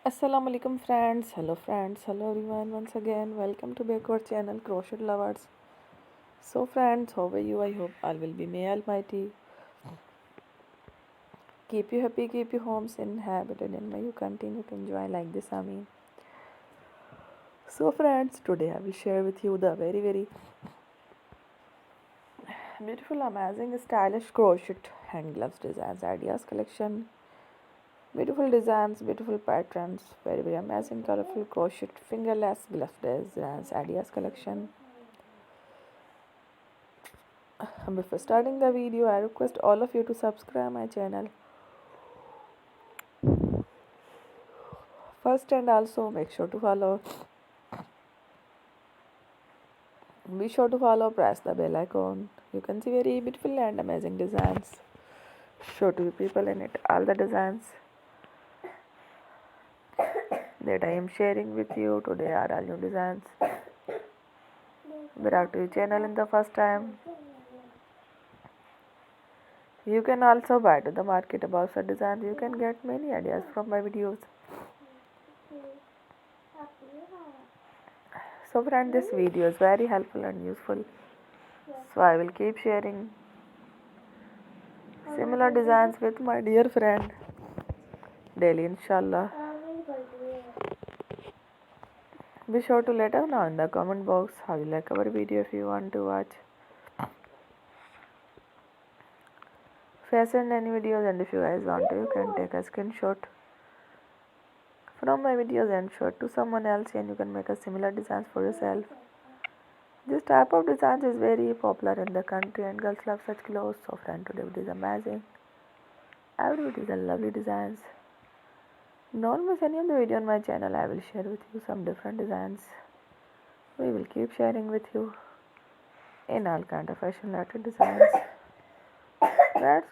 Assalamu alaikum friends, hello everyone. Once again, welcome to back our channel Crochet Lovers. So friends, how are you? I hope all will be may Almighty keep you happy, keep you homes inhabited, and may you continue to enjoy like this. Amin. So friends, today I will share with you the very beautiful, amazing, stylish crochet hand gloves designs ideas collection. Beautiful designs, beautiful patterns, very amazing, colorful crochet fingerless glove designs ideas collection. Before starting the video, I request all of you to subscribe my channel first, and also be sure to follow, press the bell icon. You can see very beautiful and amazing designs. Show to you people in it. All the designs that I am sharing with you today are all new designs. Back to your channel in the first time. You can also buy to the market about the designs. You can get many ideas from my videos. So friend, this video is very helpful and useful. So I will keep sharing similar designs with my dear friend daily, inshallah. Be sure to let us know in the comment box how you like our video. If you want to watch fashion any videos, and if you guys want to, you can take a screenshot from my videos and show it to someone else, and you can make a similar designs for yourself. This type of designs is very popular in the country and girls love such clothes. So friend, today it is amazing. Every video is a lovely designs. Don't miss any of the video on my channel. I will share with you some different designs. We will keep sharing with you in all kind of fashion related designs. That's